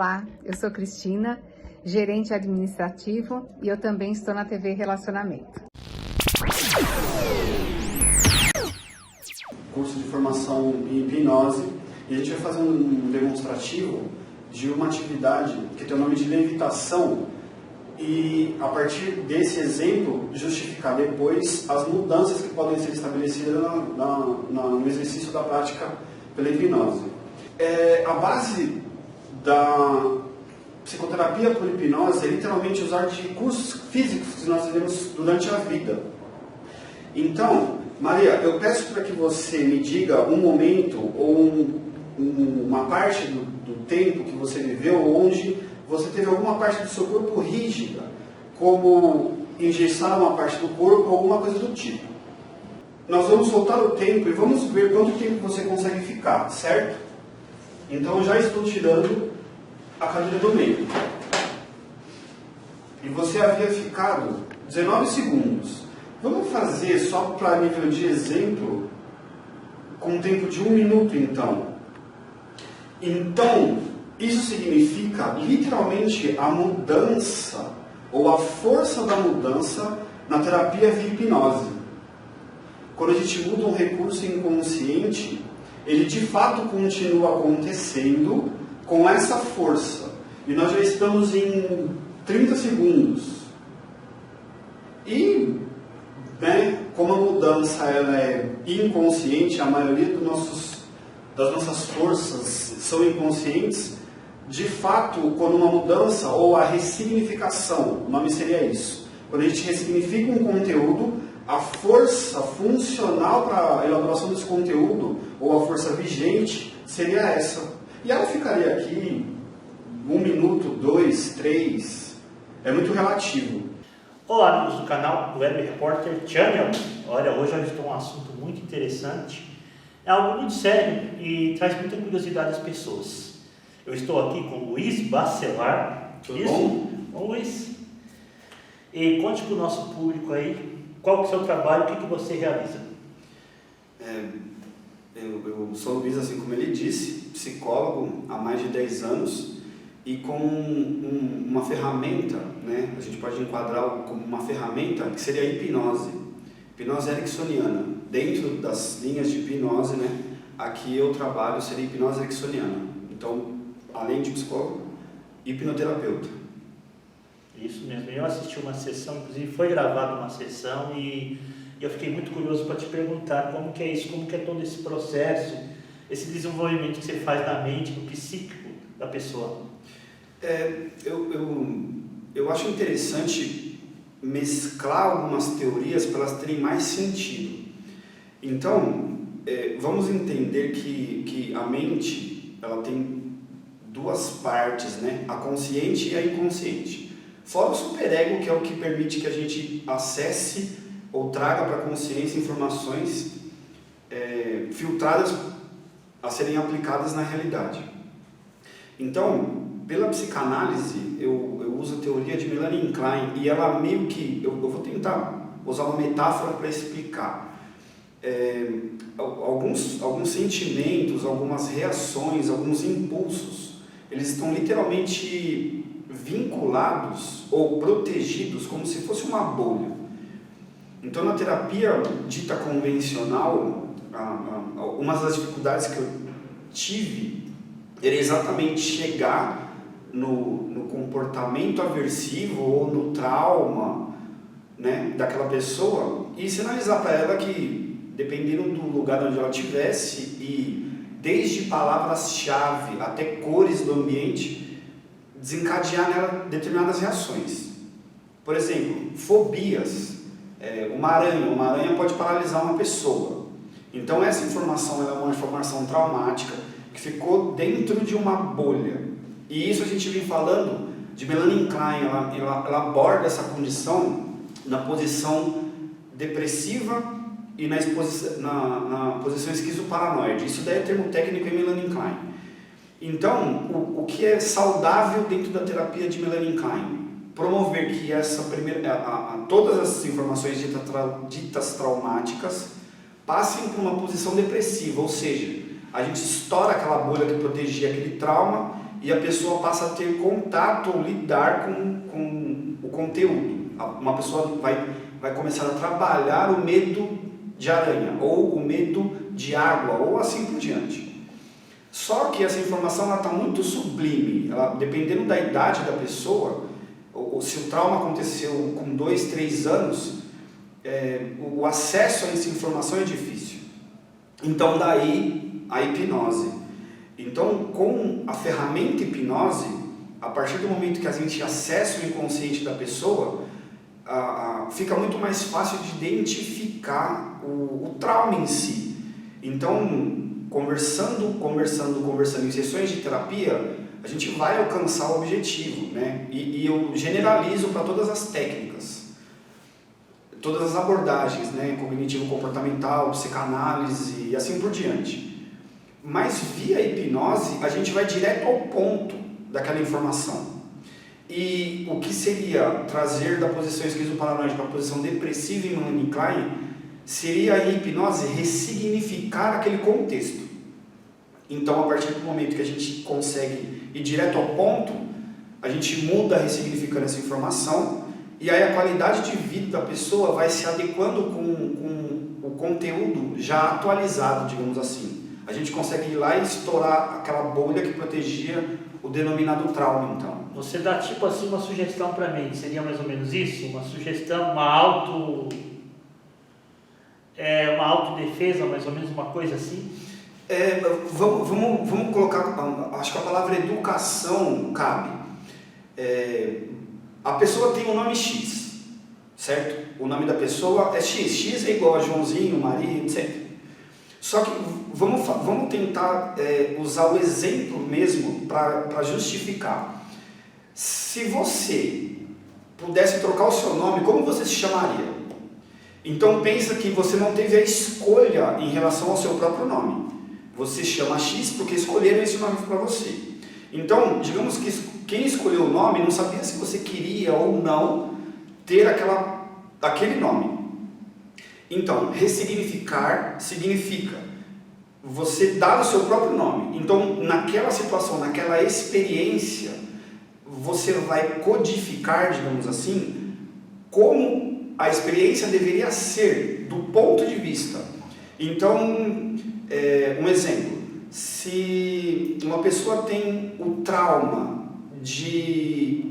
Olá, eu sou Cristina, gerente administrativo e eu também estou na TV Relacionamento. Curso de formação em hipnose e a gente vai fazer um demonstrativo de uma atividade que tem o nome de levitação e a partir desse exemplo justificar depois as mudanças que podem ser estabelecidas no exercício da prática pela hipnose. A base da psicoterapia por hipnose é literalmente usar de recursos físicos que nós vivemos durante a vida. Então, Maria, eu peço para que você me diga um momento ou uma parte do tempo que você viveu onde você teve alguma parte do seu corpo rígida, como engessar uma parte do corpo ou alguma coisa do tipo. Nós vamos soltar o tempo e vamos ver quanto tempo você consegue ficar, certo? Então, eu já estou tirando a cadeira do meio. E você havia ficado 19 segundos. Vamos fazer, só para nível de exemplo, com um tempo de 1 minuto, então. Então, isso significa, literalmente, a mudança, ou a força da mudança na terapia via hipnose. Quando a gente muda um recurso inconsciente, ele de fato continua acontecendo com essa força. E nós já estamos em 30 segundos. E, como a mudança ela é inconsciente, a maioria das nossas forças são inconscientes, de fato, quando uma mudança ou a ressignificação, o nome seria isso. Quando a gente ressignifica um conteúdo, a força funcional para a elaboração desse conteúdo, ou a força vigente, seria essa. E ela ficaria aqui 1 minuto, 2, 3, é muito relativo. Olá, amigos do canal Web Repórter Channel. Olha, hoje eu estou um assunto muito interessante. É algo muito sério e traz muita curiosidade às pessoas. Eu estou aqui com o Luiz Bacelar. Tudo bom? Bom, Luiz. E conte para o nosso público aí, qual é o seu trabalho, o que você realiza? Eu sou o Luiz, assim como ele disse, psicólogo há mais de 10 anos e com uma ferramenta, a gente pode enquadrar como uma ferramenta que seria a hipnose ericksoniana. Dentro das linhas de hipnose, aqui eu trabalho seria hipnose ericksoniana. Então, além de psicólogo, hipnoterapeuta. Isso mesmo, eu assisti uma sessão, inclusive foi gravada uma sessão e eu fiquei muito curioso para te perguntar como que é isso, como que é todo esse processo, esse desenvolvimento que você faz na mente, no psíquico da pessoa. Eu acho interessante mesclar algumas teorias para elas terem mais sentido. Então, vamos entender que a mente ela tem duas partes, a consciente e a inconsciente. Fora o superego, que é o que permite que a gente acesse ou traga para a consciência informações filtradas a serem aplicadas na realidade. Então, pela psicanálise, eu uso a teoria de Melanie Klein e ela meio que, eu vou tentar usar uma metáfora para explicar. Alguns sentimentos, algumas reações, alguns impulsos, eles estão literalmente vinculados ou protegidos como se fosse uma bolha. Então, na terapia dita convencional, uma das dificuldades que eu tive era exatamente chegar no comportamento aversivo ou no trauma daquela pessoa e sinalizar para ela que, dependendo do lugar onde ela estivesse e desde palavras-chave até cores do ambiente, desencadear nela determinadas reações. Por exemplo, fobias. Uma aranha pode paralisar uma pessoa. Então essa informação é uma informação traumática que ficou dentro de uma bolha. E isso a gente vem falando de Melanie Klein, ela aborda essa condição na posição depressiva e na posição esquizoparanoide. Isso daí é termo técnico em Melanie Klein. Então, o que é saudável dentro da terapia de Melanie Klein? Promover que todas essas informações ditas traumáticas passem para uma posição depressiva, ou seja, a gente estoura aquela bolha que protegia aquele trauma e a pessoa passa a ter contato ou lidar com o conteúdo. Uma pessoa vai começar a trabalhar o medo de aranha, ou o medo de água, ou assim por diante. Só que essa informação está muito sublime, dependendo da idade da pessoa, ou se o trauma aconteceu com 2, 3 anos, o acesso a essa informação é difícil. Então daí a hipnose. Então com a ferramenta hipnose, a partir do momento que a gente acessa o inconsciente da pessoa, fica muito mais fácil de identificar o trauma em si. Então, conversando em sessões de terapia, a gente vai alcançar o objetivo, né? E eu generalizo para todas as técnicas, todas as abordagens, né? Cognitivo-comportamental, psicanálise e assim por diante. Mas via hipnose, a gente vai direto ao ponto daquela informação. E o que seria trazer da posição esquizoparanoide para a posição depressiva em Melanie Klein seria a hipnose ressignificar aquele contexto. Então, a partir do momento que a gente consegue ir direto ao ponto, a gente muda ressignificando essa informação, e aí a qualidade de vida da pessoa vai se adequando com o conteúdo já atualizado, digamos assim. A gente consegue ir lá e estourar aquela bolha que protegia o denominado trauma, então. Você dá tipo assim uma sugestão para mim, seria mais ou menos isso? Uma sugestão, uma autodefesa, mais ou menos uma coisa assim? Vamos colocar, acho que a palavra educação cabe. A pessoa tem um nome X, certo? O nome da pessoa é X, X é igual a Joãozinho, Maria, etc. Só que vamos tentar usar o exemplo mesmo para justificar. Se você pudesse trocar o seu nome, como você se chamaria? Então pensa que você não teve a escolha em relação ao seu próprio nome. Você chama X porque escolheram esse nome para você. Então, digamos que quem escolheu o nome não sabia se você queria ou não ter aquele nome. Então, ressignificar significa você dar o seu próprio nome. Então, naquela situação, naquela experiência, você vai codificar, digamos assim, como a experiência deveria ser, do ponto de vista. Então, um exemplo, se uma pessoa tem o trauma de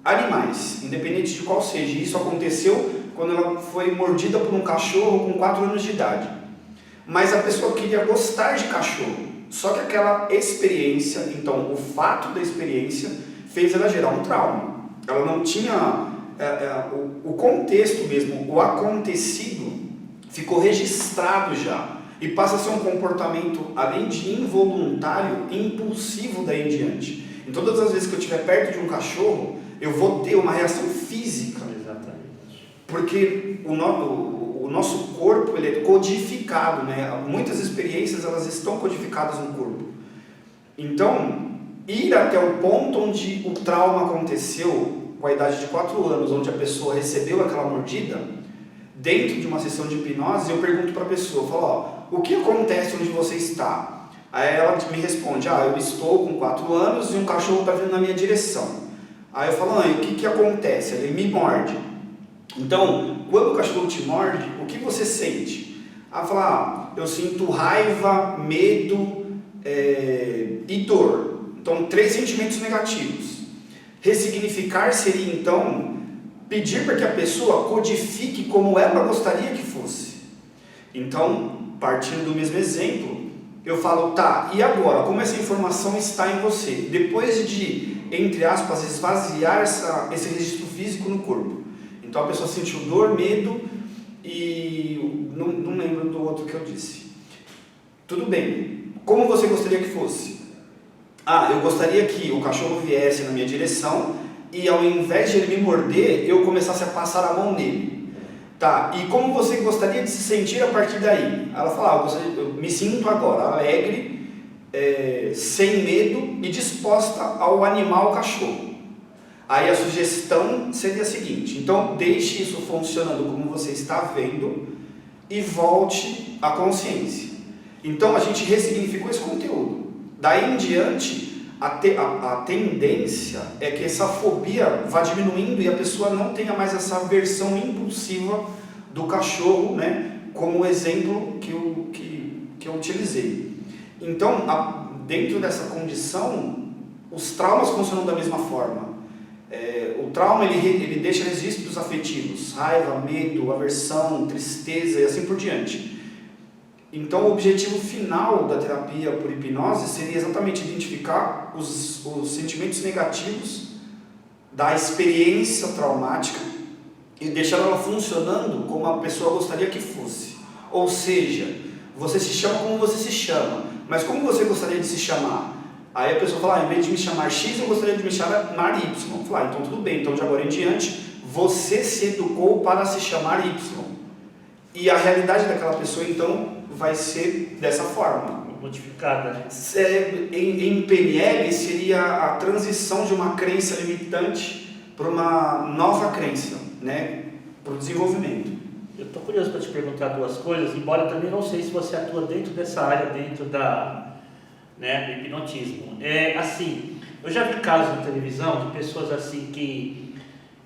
animais, independente de qual seja, isso aconteceu quando ela foi mordida por um cachorro com 4 anos de idade, mas a pessoa queria gostar de cachorro, só que aquela experiência, então o fato da experiência fez ela gerar um trauma. Ela não tinha o contexto mesmo, o acontecido ficou registrado já e passa a ser um comportamento, além de involuntário, impulsivo daí em diante. Em todas as vezes que eu estiver perto de um cachorro, eu vou ter uma reação física. Exatamente. Porque o nosso corpo ele é codificado, né? Muitas experiências elas estão codificadas no corpo. Então, ir até o ponto onde o trauma aconteceu, com a idade de 4 anos, onde a pessoa recebeu aquela mordida, dentro de uma sessão de hipnose, eu pergunto para a pessoa, eu falo, o que acontece onde você está? Aí ela me responde, eu estou com 4 anos e um cachorro está vindo na minha direção. Aí eu falo, o que acontece? Ele me morde. Então, quando o cachorro te morde, o que você sente? Ela fala, eu sinto raiva, medo e dor. Então, 3 sentimentos negativos. Ressignificar seria, então, pedir para que a pessoa codifique como ela gostaria que fosse. Então, partindo do mesmo exemplo, eu falo, e agora? Como essa informação está em você? Depois de, entre aspas, esvaziar esse registro físico no corpo. Então, a pessoa sentiu dor, medo e não lembro do outro que eu disse. Tudo bem. Como você gostaria que fosse? Eu gostaria que o cachorro viesse na minha direção e ao invés de ele me morder, eu começasse a passar a mão nele. E como você gostaria de se sentir a partir daí? Ela fala, eu me sinto agora alegre, sem medo e disposta ao animal cachorro. Aí a sugestão seria a seguinte, então deixe isso funcionando como você está vendo e volte à consciência. Então a gente ressignificou esse conteúdo. Daí em diante, a tendência é que essa fobia vá diminuindo e a pessoa não tenha mais essa aversão impulsiva do cachorro, né? Como o exemplo que eu utilizei. Então, dentro dessa condição, os traumas funcionam da mesma forma. O trauma ele deixa registros afetivos, raiva, medo, aversão, tristeza e assim por diante. Então, o objetivo final da terapia por hipnose seria exatamente identificar os sentimentos negativos da experiência traumática e deixar ela funcionando como a pessoa gostaria que fosse. Ou seja, você se chama como você se chama, mas como você gostaria de se chamar? Aí a pessoa fala, em vez de me chamar X, eu gostaria de me chamar Y. Fala, então tudo bem, então de agora em diante, você se educou para se chamar Y. E a realidade daquela pessoa, então, vai ser dessa forma. Modificada, né? Em PNL, seria a transição de uma crença limitante para uma nova crença, né? Para o desenvolvimento. Eu estou curioso para te perguntar duas coisas, embora eu também não sei se você atua dentro dessa área, dentro do hipnotismo. Assim, eu já vi casos na televisão de pessoas assim que,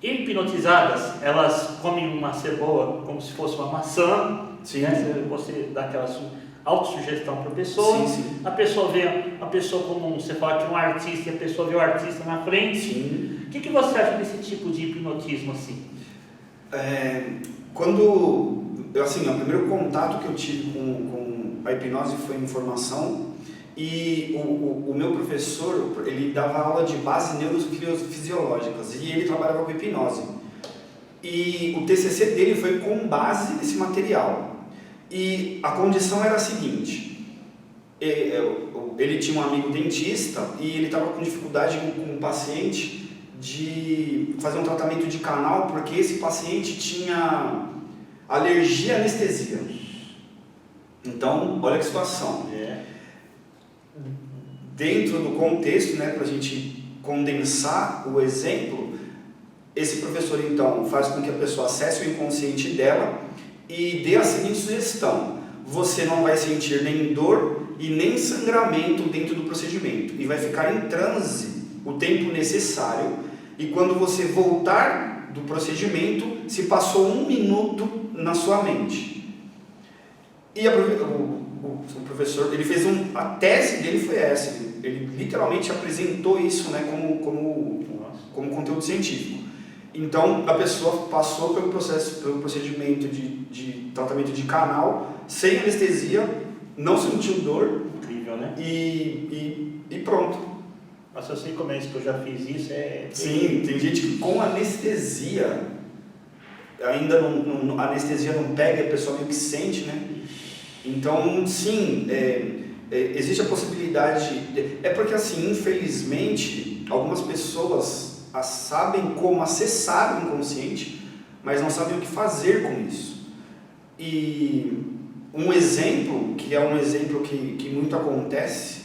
hipnotizadas, elas comem uma cebola como se fosse uma maçã. Sim. Né? Você dá aquela autossugestão para a pessoa. Sim, sim. A pessoa vê a pessoa como você fala que é um artista e a pessoa vê o artista na frente. Sim. O que você acha desse tipo de hipnotismo assim? O primeiro contato que eu tive com a hipnose foi em formação e o meu professor, ele dava aula de bases neurofisiológicas e ele trabalhava com hipnose. E o TCC dele foi com base nesse material. E a condição era a seguinte, ele tinha um amigo dentista e ele estava com dificuldade com um paciente de fazer um tratamento de canal porque esse paciente tinha alergia à anestesia. Então, olha que situação. Dentro do contexto, né, para a gente condensar o exemplo, esse professor então faz com que a pessoa acesse o inconsciente dela e dê a seguinte sugestão: você não vai sentir nem dor e nem sangramento dentro do procedimento e vai ficar em transe o tempo necessário, e quando você voltar do procedimento, se passou 1 minuto na sua mente. E o professor, ele fez a tese dele foi essa, ele literalmente apresentou isso, né, como conteúdo científico. Então a pessoa passou pelo procedimento de tratamento de canal sem anestesia, não sentiu dor. Incrível, né? E pronto. Nossa, eu sei como é isso, que eu já fiz isso. Sim, tem gente que com anestesia ainda a anestesia não pega, a pessoa meio que sente, né? Então, sim, existe a possibilidade. É porque, assim, infelizmente, algumas pessoas sabem como acessar o inconsciente, mas não sabem o que fazer com isso. E um exemplo, que é um exemplo que muito acontece,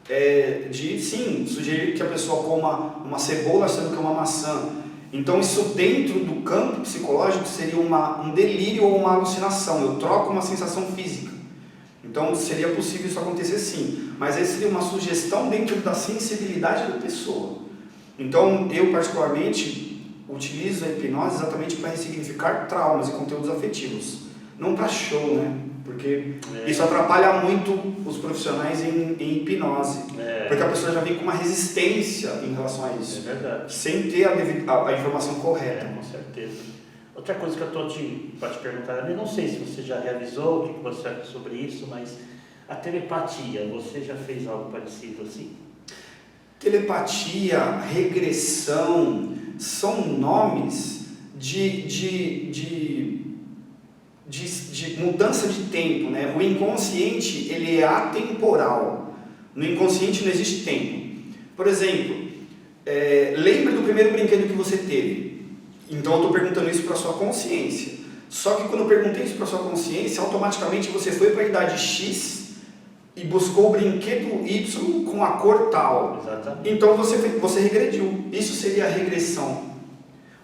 é de, sim, sugerir que a pessoa coma uma cebola achando que é uma maçã. Então, isso dentro do campo psicológico seria um delírio ou uma alucinação. Eu troco uma sensação física. Então, seria possível isso acontecer sim. Mas aí seria uma sugestão dentro da sensibilidade da pessoa. Então, eu particularmente utilizo a hipnose exatamente para ressignificar traumas e conteúdos afetivos. Não para show, né? Porque isso atrapalha muito os profissionais em hipnose. Porque a pessoa já vem com uma resistência em relação a isso. É verdade. Sem ter a informação correta. Com certeza. Outra coisa que eu estou para te perguntar, eu não sei se você já realizou, o que você acha sobre isso, mas a telepatia, você já fez algo parecido assim? Telepatia, regressão, são nomes de mudança de tempo, né? O inconsciente, ele é atemporal. No inconsciente não existe tempo. Por exemplo, lembre do primeiro brinquedo que você teve. Então eu estou perguntando isso para a sua consciência. Só que quando eu perguntei isso para a sua consciência, automaticamente você foi para a idade X e buscou o brinquedo Y com a cor tal. Exatamente. Então você regrediu. Isso seria regressão.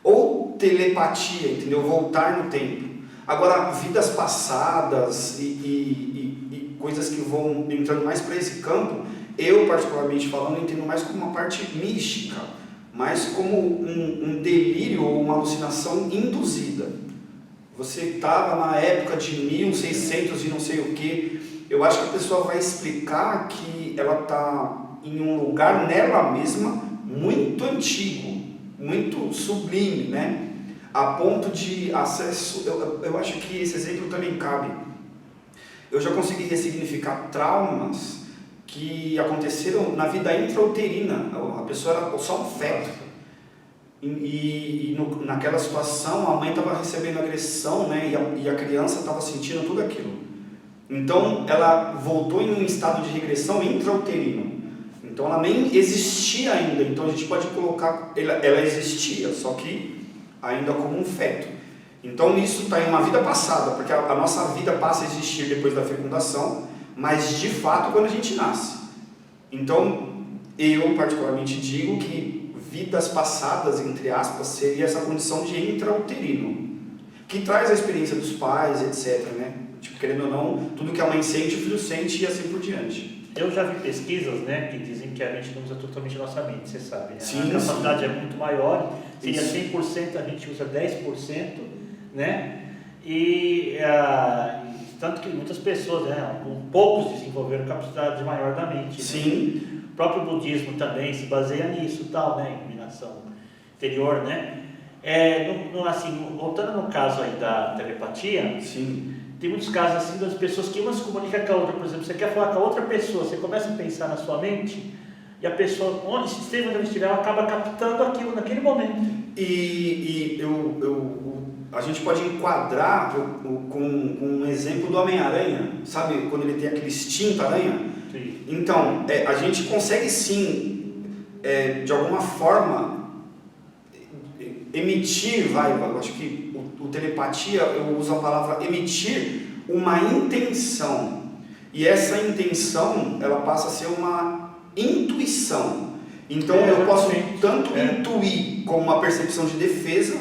Ou telepatia, entendeu? Voltar no tempo. Agora, vidas passadas e coisas que vão entrando mais para esse campo, Eu, particularmente falando, entendo mais como uma parte mística, mais como um delírio ou uma alucinação induzida. Você estava na época de 1600 e não sei o que, eu acho que a pessoa vai explicar que ela está em um lugar nela mesma muito antigo, muito sublime, né? A ponto de acesso, eu acho que esse exemplo também cabe. Eu já consegui ressignificar traumas que aconteceram na vida intrauterina. A pessoa era só um feto. Naquela situação, a mãe estava recebendo agressão, né? E a criança estava sentindo tudo aquilo. Então, ela voltou em um estado de regressão intrauterino. Então, ela nem existia ainda. Então, a gente pode colocar... Ela existia, só que ainda como um feto. Então, isso está em uma vida passada, porque a nossa vida passa a existir depois da fecundação, mas, de fato, quando a gente nasce. Então, eu, particularmente, digo que vidas passadas, entre aspas, seria essa condição de intrauterino, que traz a experiência dos pais, etc., né? Tipo, querendo ou não, tudo que a mãe sente, o filho sente e assim por diante. Eu já vi pesquisas, né, que dizem que a gente não usa totalmente a nossa mente, você sabe, né? Sim, a capacidade é muito maior, seria Isso. 100%, a gente usa 10%, né? E tanto que muitas pessoas, né, poucos desenvolveram capacidade maior da mente. Sim. Né? O próprio budismo também se baseia nisso, tal, né, iluminação interior, né? Assim, voltando no caso aí da telepatia, Sim. tem muitos casos assim das pessoas que uma se comunica com a outra. Por exemplo, você quer falar com a outra pessoa, você começa a pensar na sua mente e a pessoa, onde esteja, onde ela estiver, ela acaba captando aquilo naquele momento. A gente pode enquadrar com um exemplo do Homem-Aranha, sabe? Quando ele tem aquele instinto aranha. Sim. Então, a gente consegue sim, de alguma forma, emitir, eu acho que o telepatia, eu uso a palavra emitir uma intenção. E essa intenção, ela passa a ser uma intuição. Então, eu posso tanto intuir como uma percepção de defesa,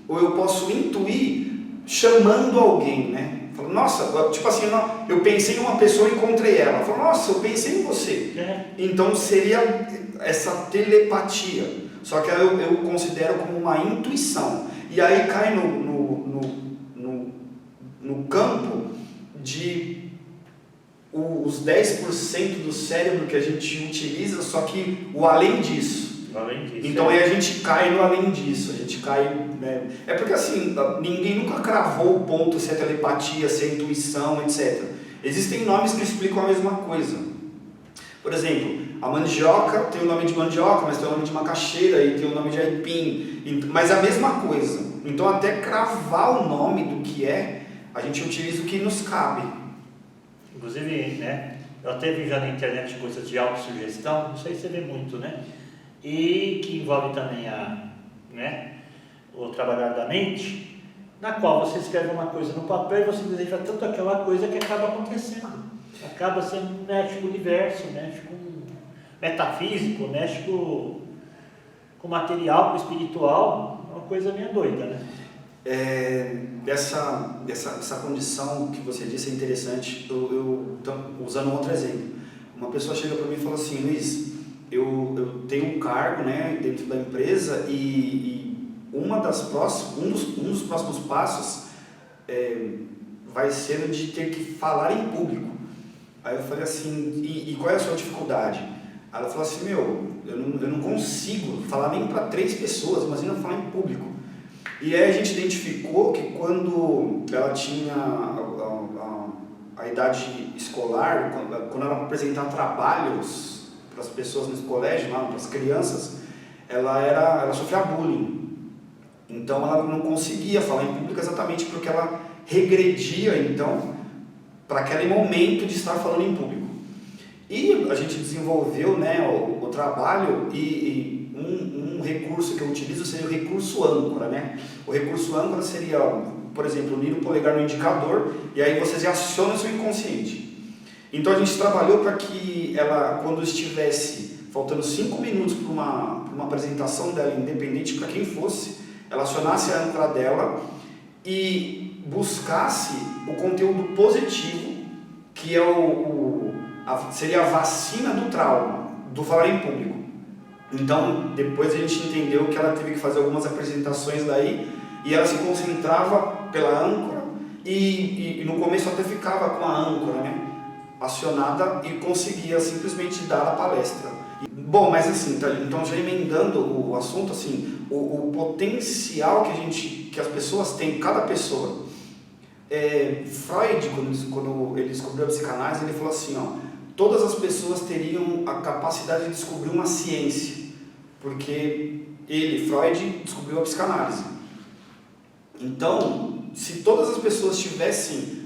ou eu posso intuir chamando alguém, né? Falo, nossa, tipo assim, eu pensei em uma pessoa e encontrei ela. Falo, nossa, eu pensei em você. Então, seria essa telepatia. Só que eu considero como uma intuição. E aí cai no campo de os 10% do cérebro que a gente utiliza, só que o além disso. Então aí a gente cai no além disso, a gente cai, né? É porque assim, ninguém nunca cravou o ponto se é telepatia, se é intuição, etc. Existem nomes que explicam a mesma coisa. Por exemplo, a mandioca tem o nome de mandioca, mas tem o nome de macaxeira e tem o nome de aipim, mas é a mesma coisa. Então até cravar o nome do que a gente utiliza o que nos cabe. Inclusive, né, eu até vi já na internet coisas de autossugestão, não sei se você vê muito, né? E que envolve também o trabalhar da mente, na qual você escreve uma coisa no papel e você deseja tanto aquela coisa que acaba acontecendo. Acaba sendo, mexe com o universo, mexe com o metafísico, mexe com o material, com o espiritual, uma coisa meio doida, né? Essa condição que você disse é interessante. Usando um outro exemplo, uma pessoa chega para mim e fala assim: Luiz, eu tenho um cargo, né, dentro da empresa e um dos próximos passos vai ser de ter que falar em público. Aí eu falei assim, e qual é a sua dificuldade? Aí ela falou assim, eu não consigo falar nem para 3 pessoas, imagina falar em público. E aí a gente identificou que quando ela tinha a idade escolar, quando ela apresentava trabalhos para as pessoas no colégio, para as crianças, ela sofria bullying. Então ela não conseguia falar em público exatamente porque ela regredia, então, para aquele momento de estar falando em público. E a gente desenvolveu, né, o trabalho e um recurso que eu utilizo seria o recurso âncora, né? O recurso âncora seria, por exemplo, unir o polegar no indicador e aí vocês acionam o seu inconsciente. Então a gente trabalhou para que ela, quando estivesse faltando 5 minutos para uma apresentação dela, independente para quem fosse, ela acionasse a âncora dela e buscasse o conteúdo positivo, que é seria a vacina do trauma, do falar em público. Então, depois a gente entendeu que ela teve que fazer algumas apresentações daí, e ela se concentrava pela âncora, e no começo até ficava com a âncora, né, acionada, e conseguia simplesmente dar a palestra. Bom, mas assim, então já emendando o assunto, assim, o potencial que as pessoas têm, cada pessoa. Freud, quando ele descobriu a psicanálise, ele falou assim, ó, todas as pessoas teriam a capacidade de descobrir uma ciência, porque Freud, descobriu a psicanálise. Então, se todas as pessoas tivessem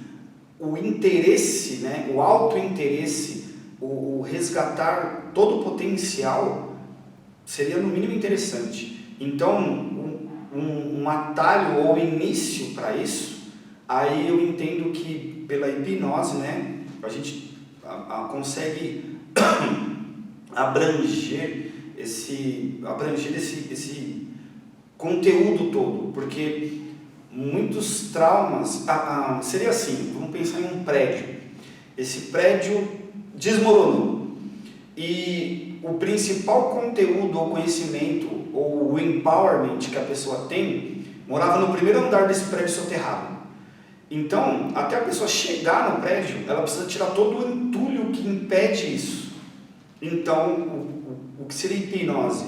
o interesse, né, o autointeresse, o resgatar todo o potencial, seria no mínimo interessante. Então, um atalho ou início para isso, aí eu entendo que pela hipnose, né, a gente consegue abranger esse conteúdo todo, porque muitos traumas, seria assim, vamos pensar em um prédio. Esse prédio desmoronou e o principal conteúdo ou conhecimento ou o empowerment que a pessoa tem morava no primeiro andar desse prédio soterrado. Então, até a pessoa chegar no prédio, ela precisa tirar todo o entulho que impede isso. Então, o que seria hipnose?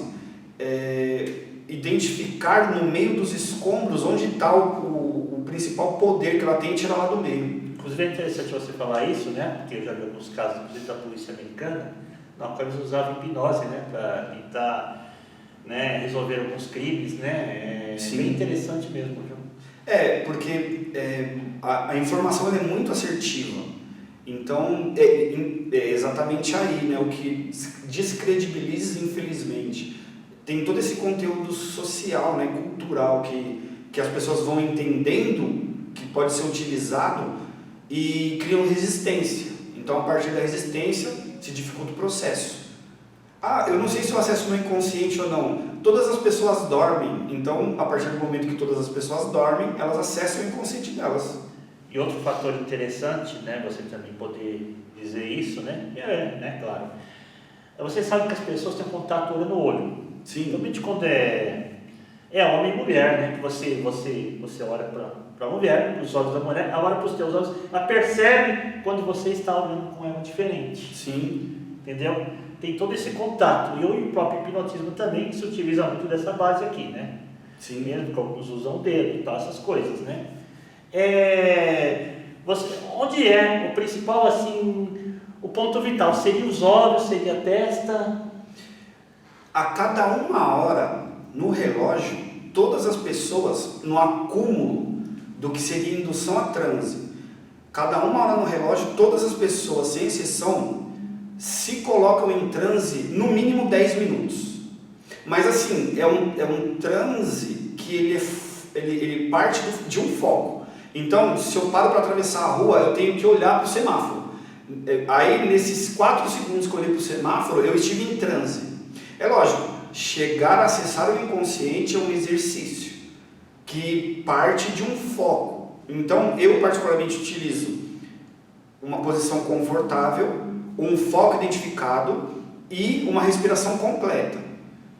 Identificar no meio dos escombros onde está o principal poder que ela tem e tirar lá do meio. Inclusive é interessante você falar isso, né? Porque eu já vi alguns casos, inclusive da polícia americana, na qual eles usavam hipnose, né? Para tentar, né, resolver alguns crimes, né? Sim. Bem interessante mesmo, viu? Porque a informação é muito assertiva. Então, é exatamente aí, né? O que descredibiliza, infelizmente. Tem todo esse conteúdo social, né? Cultural, que as pessoas vão entendendo que pode ser utilizado e criam resistência. Então, a partir da resistência, se dificulta o processo. Eu não sei se eu acesso no inconsciente ou não. Todas as pessoas dormem, então, a partir do momento que todas as pessoas dormem, elas acessam o inconsciente delas. E outro fator interessante, né, você também poder dizer isso, né, claro, você sabe que as pessoas têm contato olho no olho. Sim. Principalmente quando é homem e mulher, né, que você olha para a mulher, para os olhos da mulher, ela olha para os teus olhos, ela percebe quando você está olhando com ela diferente. Sim. Entendeu? Tem todo esse contato. E o próprio hipnotismo também se utiliza muito dessa base aqui, né? Sim. Mesmo que alguns usam o dedo e tal, essas coisas, né? Onde é o principal, assim, o ponto vital? Seria os olhos, seria a testa? A cada 1 hora, no relógio, todas as pessoas, no acúmulo do que seria indução a transe, cada 1 hora no relógio, todas as pessoas, sem exceção, se colocam em transe no mínimo 10 minutos. Mas assim, é um transe que ele parte de um foco. Então, se eu paro para atravessar a rua, eu tenho que olhar para o semáforo. Aí, nesses 4 segundos que eu olhei para o semáforo, eu estive em transe. É lógico, chegar a acessar o inconsciente é um exercício que parte de um foco. Então, eu particularmente utilizo uma posição confortável, um foco identificado e uma respiração completa.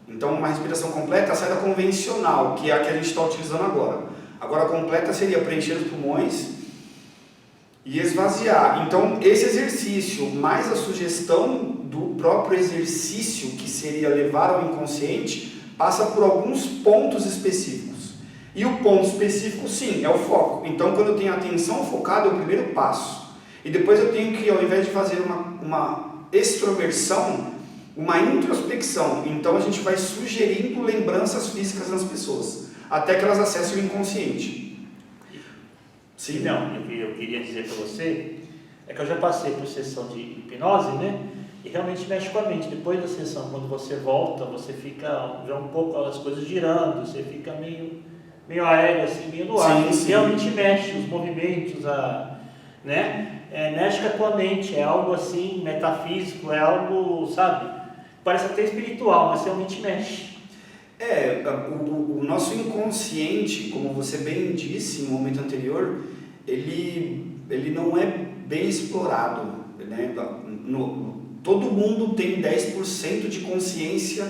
Então, uma respiração completa é a saída convencional, que é a que a gente está utilizando agora. Agora, a completa seria preencher os pulmões e esvaziar. Então, esse exercício, mais a sugestão do próprio exercício, que seria levar ao inconsciente, passa por alguns pontos específicos. E o ponto específico, sim, é o foco. Então, quando eu tenho a atenção focada, é o primeiro passo. E depois eu tenho que, ao invés de fazer uma extroversão, uma introspecção. Então a gente vai sugerindo lembranças físicas nas pessoas, até que elas acessem o inconsciente. Sim. Não, eu queria dizer para você, é que eu já passei por sessão de hipnose, né? E realmente mexe com a mente. Depois da sessão, quando você volta, você fica já um pouco as coisas girando, você fica meio aéreo, assim, meio no ar. Sim. Realmente mexe os movimentos, né? Mexe com a tua mente, é algo assim, metafísico, é algo, sabe? Parece até espiritual, mas realmente mexe. O nosso inconsciente, como você bem disse no momento anterior, ele não é bem explorado. né? Todo mundo tem 10% de consciência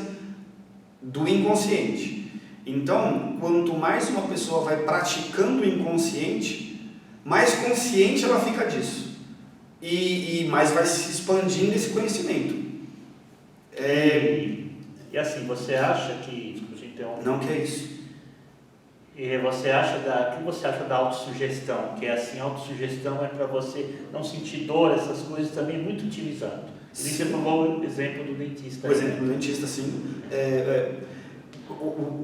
do inconsciente. Então, quanto mais uma pessoa vai praticando o inconsciente, mais consciente ela fica disso. E mais vai se expandindo esse conhecimento. E assim, você acha que... Não que é isso. E você acha o que você acha da autossugestão? Que é assim, a autossugestão é para você não sentir dor, essas coisas também é muito utilizado. E você tomou o exemplo do dentista. O exemplo do dentista, sim.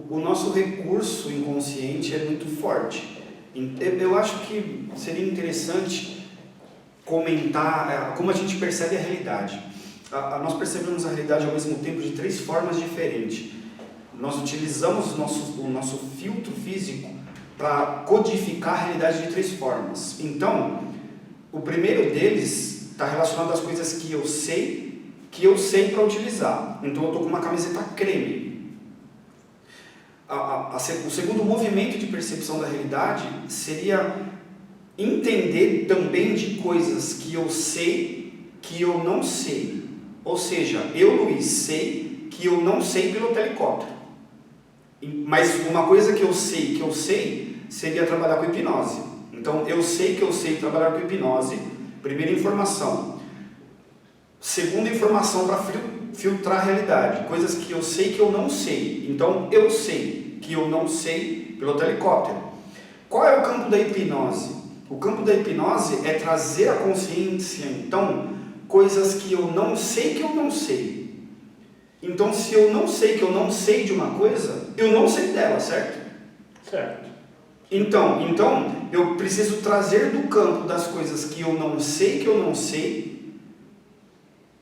O nosso recurso inconsciente é muito forte. Eu acho que seria interessante comentar como a gente percebe a realidade. Nós percebemos a realidade ao mesmo tempo de 3 formas diferentes. Nós utilizamos o nosso filtro físico para codificar a realidade de 3 formas. Então, o primeiro deles está relacionado às coisas que eu sei para utilizar. Então, eu estou com uma camiseta creme. O segundo movimento de percepção da realidade seria entender também de coisas que eu sei que eu não sei. Ou seja, eu, Luiz, sei que eu não sei pilotar helicóptero. Mas uma coisa que eu sei, seria trabalhar com hipnose. Então, eu sei que eu sei trabalhar com hipnose. Primeira informação. Segunda informação para filtrar a realidade. Coisas que eu sei que eu não sei. Então, eu sei que eu não sei pilotar helicóptero. Qual é o campo da hipnose? O campo da hipnose é trazer a consciência, então, coisas que eu não sei que eu não sei. Então, se eu não sei que eu não sei de uma coisa, eu não sei dela, certo? Certo. Então, eu preciso trazer do campo das coisas que eu não sei,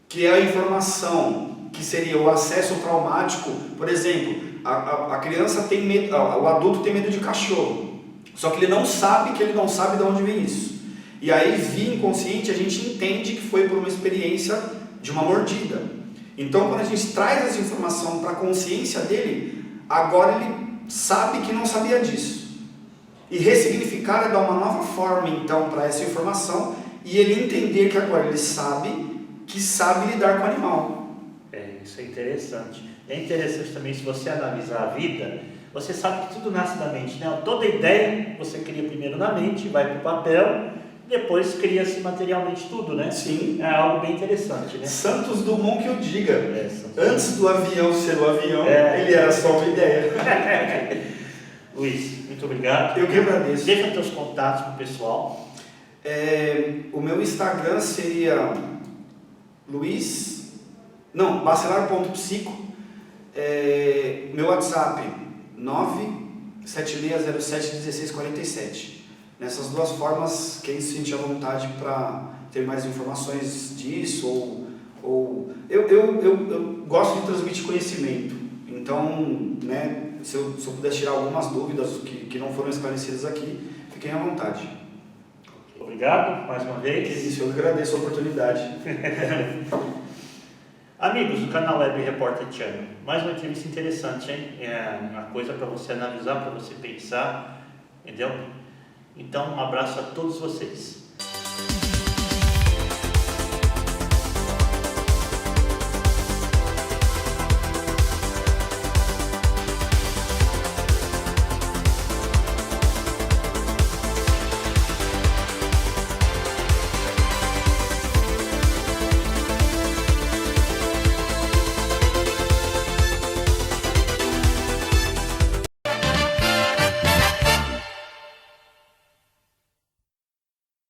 que é a informação, que seria o acesso traumático. Por exemplo, a criança tem medo, o adulto tem medo de cachorro, só que ele não sabe de onde vem isso. E aí, via inconsciente, a gente entende que foi por uma experiência de uma mordida. Então, quando a gente traz essa informação para a consciência dele, agora ele sabe que não sabia disso. E ressignificar é dar uma nova forma, então, para essa informação, e ele entender que agora ele sabe lidar com o animal. Isso é interessante. É interessante também, se você analisar a vida, você sabe que tudo nasce da mente, né? Toda ideia você cria primeiro na mente, vai para o papel, depois cria-se materialmente tudo, né? Sim. É algo bem interessante, né? Santos Dumont que o diga. Antes do avião ser o avião, ele era só uma ideia. Luiz, muito obrigado. Eu que agradeço. Deixa teus contatos para o pessoal. O meu Instagram seria bacelar.psico. Meu WhatsApp 976071647. Nessas 2 formas, quem se sentir à vontade para ter mais informações disso, eu gosto de transmitir conhecimento. Então, né, se eu puder tirar algumas dúvidas que não foram esclarecidas aqui, fiquem à vontade. Obrigado mais uma vez. Isso, eu agradeço a oportunidade. Amigos do canal Web Repórter Channel, mais uma entrevista interessante, hein? É uma coisa para você analisar, para você pensar, entendeu? Então, um abraço a todos vocês.